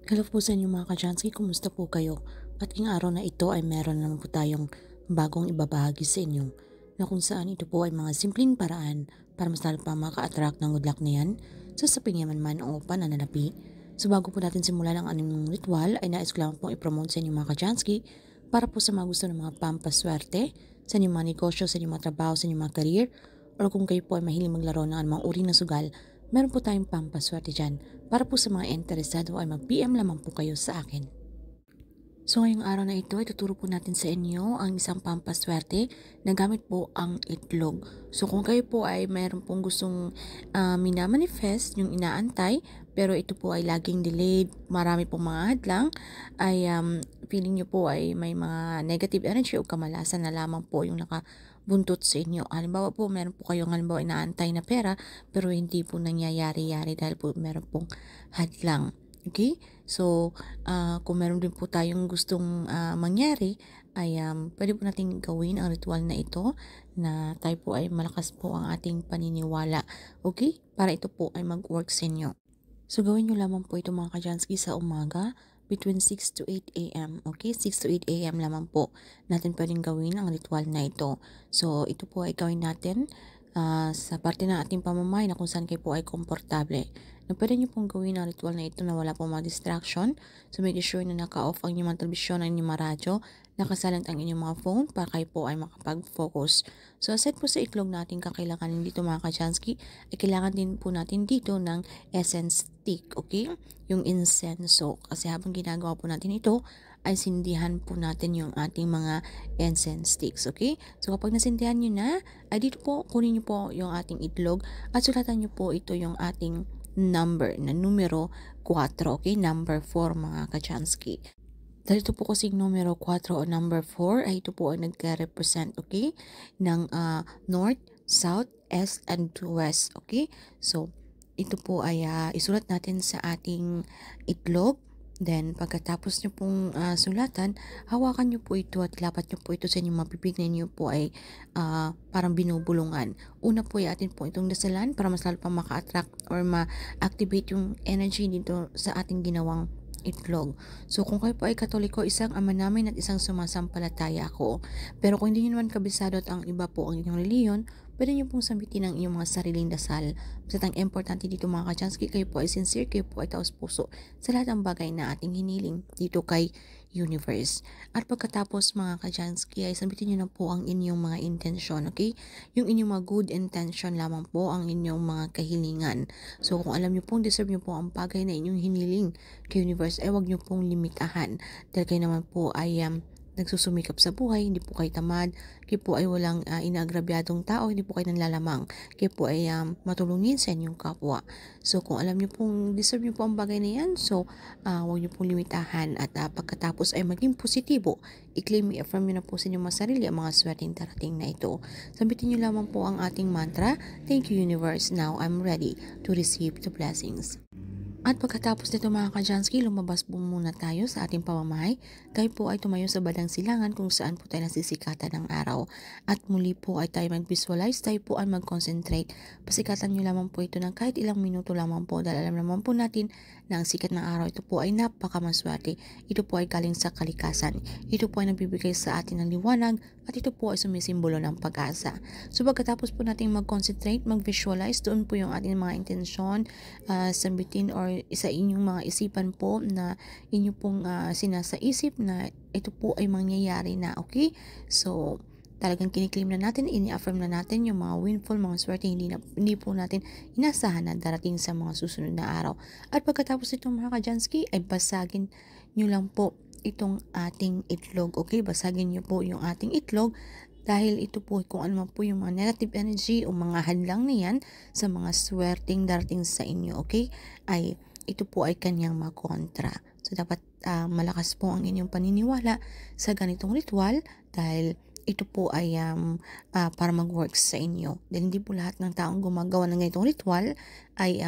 Hello po sa inyo mga ka-Jansky, kumusta po kayo? At ngayong araw na ito ay meron naman po tayong bagong ibabahagi sa inyo na kung saan ito po ay mga simpleng paraan para mas lalo pa maka-attract ng good luck na yan sa saping yaman man o pananalapi. So bago po natin simulan ang anong ritual ay nais ko lang pong i-promote sa inyo mga ka-Jansky para po sa mga gusto ng mga pampaswerte sa inyong mga negosyo, sa inyong mga trabaho, sa inyong mga career, or kung kayo po ay mahilig maglaro ng anumang uri ng sugal, meron po tayong pampaswerte dyan. Para po sa mga interesado ay mag-PM lamang po kayo sa akin. So ngayong araw na ito ay tuturo po natin sa inyo ang isang pampaswerte na gamit po ang itlog. So kung kayo po ay mayroon pong gustong minamanifest, yung inaantay, pero ito po ay laging delayed, marami pong mga hadlang, ay feeling nyo po ay may mga negative energy o kamalasan na lamang po yung nakabuntot sa inyo. Halimbawa po, meron po kayong halimbawa inaantay na pera, pero hindi po nangyayari-yari dahil po meron pong hadlang. Okay? So, kung meron din po tayong gustong mangyari, ay pwede po natin gawin ang ritual na ito na tayo po ay malakas po ang ating paniniwala. Okay? Para ito po ay mag-work sa inyo. So, gawin nyo lamang po ito mga ka-Jansky sa umaga between 6 to 8 a.m. Okay? 6 to 8 a.m. lamang po natin pwedeng gawin ang ritual na ito. So, ito po ay gawin natin sa parte ng ating pamamahay na kung saan kayo po ay komportable. Na pwede nyo pong gawin ang ritual na ito na wala pong mga distraction. So make sure na naka-off ang inyong mga telebisyon, ang inyong mga radyo, nakasalant ang inyong mga phone para kayo po ay makapag-focus. So aside po sa itlog natin kakailanganin dito mga ka-Jansky, ay kailangan din po natin dito ng essence stick, okay? Yung incenso. Kasi habang ginagawa po natin ito, ay sindihan po natin yung ating mga incense sticks, okay? So kapag nasindihan nyo na, ay dito po kunin nyo po yung ating itlog at sulatan nyo po ito yung ating number na numero 4, okay? Number 4 mga ka-Jansky. Dahil ito po kasing numero 4 o number 4 ay ito po ay nagka-represent, okay? Ng North, South, East, and West, okay? So, ito po ay isulat natin sa ating itlog. Then, pagkatapos nyo pong sulatan, hawakan nyo po ito at lapat nyo po ito sa inyong mapipig na inyo po ay parang binubulungan. Una po ay atin po itong dasalan para mas lalo pa maka-attract or ma-activate yung energy dito sa ating ginawang itlog. So kung kayo po ay Katoliko, isang ama namin at isang sumasampalataya ako. Pero kung hindi nyo naman kabisado at ang iba po ang inyong reliyon, pwede nyo pong sambitin ang inyong mga sariling dasal. Basta ang importante dito mga ka-Jansky, kayo po ay sincere, kayo po ay taos puso sa lahat ng bagay na ating hiniling dito kay universe. At pagkatapos mga ka-Jansky ay sambitin nyo na po ang inyong mga intensyon, okay? Yung inyong mga good intention lamang po ang inyong mga kahilingan. So kung alam nyo pong deserve nyo po ang bagay na inyong hiniling kay universe, ay wag nyo pong limitahan. Dahil kayo naman po ay nagsusumikap sa buhay, hindi po kayo tamad, kayo po ay walang inaagrabyadong tao, hindi po kayo nanlalamang, kayo po ay matulungin sa inyong kapwa. So kung alam nyo pong deserve nyo po ang bagay na yan, so huwag nyo pong limitahan at pagkatapos ay maging positibo, i-claim, i-affirm nyo na po sa inyong mga sarili ang mga swerteng darating na ito. Sambitin nyo lamang po ang ating mantra, thank you universe, now I'm ready to receive the blessings. At pagkatapos nito mga ka-Jansky, lumabas po muna tayo sa ating pamamahay. Tayo po ay tumayo sa badang silangan kung saan po tayo nasisikatan ng araw. At muli po ay tayo mag-visualize, tayo po ay mag-concentrate. Pasikatan nyo lamang po ito ng kahit ilang minuto lamang po dahil alam naman po natin na ang sikat ng araw ito po ay napakamaswerte. Ito po ay galing sa kalikasan. Ito po ay nagbibigay sa atin ng liwanag at ito po ay sumisimbolo ng pag-asa. So pagkatapos po natin mag-concentrate, mag-visualize, doon po yung ating mga intensyon, sambitin or sa inyong mga isipan po na inyo pong sinasaisip na ito po ay mangyayari na, okay? So, talagang kiniklaim na natin, ini-affirm na natin yung mga windfall, mga swerte, hindi po natin inasahan na darating sa mga susunod na araw. At pagkatapos itong mga ka-Jansky, ay basagin nyo lang po itong ating itlog, okay? Basagin nyo po yung ating itlog dahil ito po kung ano man po yung mga negative energy o mga hadlang na yan sa mga swerteng darating sa inyo, okay? Ay ito po ay kanyang makontra. So dapat malakas po ang inyong paniniwala sa ganitong ritual dahil ito po ay para mag-work sa inyo. Dahil hindi po lahat ng taong gumagawa ng ganitong ritual ay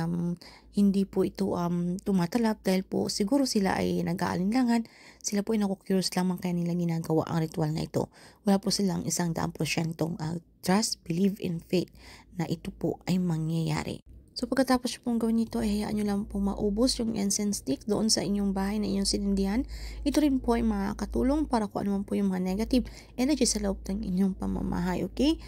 hindi po ito tumatalab dahil po siguro sila ay nag-aalinlangan, sila po ay naku-curious lamang kaya nila ginagawa ang ritual na ito. Wala po silang 100% trust, believe in faith na ito po ay mangyayari. So pagkatapos nyo pong gawin ito, ay hayaan nyo lang pong maubos yung incense stick doon sa inyong bahay na inyong sinindihan. Ito rin po ay makakatulong para kung ano man po yung mga negative energy sa loob ng inyong pamamahay, okay?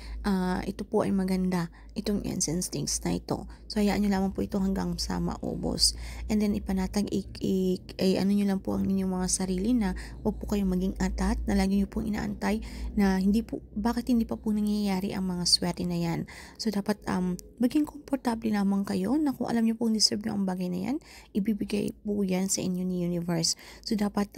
Ito po ay maganda, itong incense sticks na ito. So hayaan nyo lamang po ito hanggang sa maubos. And then ipanatag, ano nyo lang po ang inyong mga sarili na huwag po kayong maging atat, na lagi nyo pong inaantay na bakit hindi pa po nangyayari ang mga swerte na yan. So dapat maging komportable lamang kayo na kung alam niyo pong deserve niyo ang bagay na yan, ibibigay po yan sa inyo ni universe. So dapat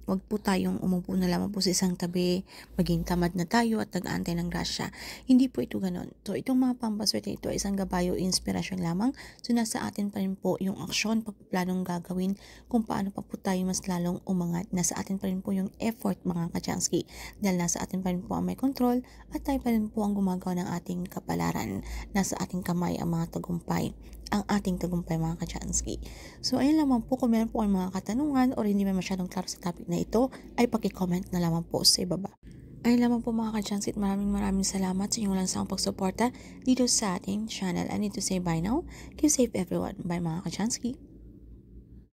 wag po tayong umupo na lamang po sa isang tabi, maging tamad na tayo at nag-aantay ng grasya. Hindi po ito ganun. So itong mga pampaswerte ito ay isang gabayo, inspirasyon lamang. So nasa atin pa rin po yung aksyon, pagpaplanong gagawin, kung paano pa po tayo mas lalong umangat. Nasa atin pa rin po yung effort mga kachansky. Dahil nasa atin pa rin po ang may control at tayo pa rin po ang gumagawa ng ating kapalaran. Nasa ating kamay ang mga tagumpay, ang ating tagumpay mga kachansky. So ayun lamang po, kung meron po kayong mga katanungan o hindi man masyadong klaro sa topic na ito, ay paki-comment na lamang po sa ibaba. Ayun lamang po mga kachansky, maraming salamat sa inyong lansang pagsuporta dito sa ating channel. I need to say bye now. Keep safe everyone. Bye mga kachansky.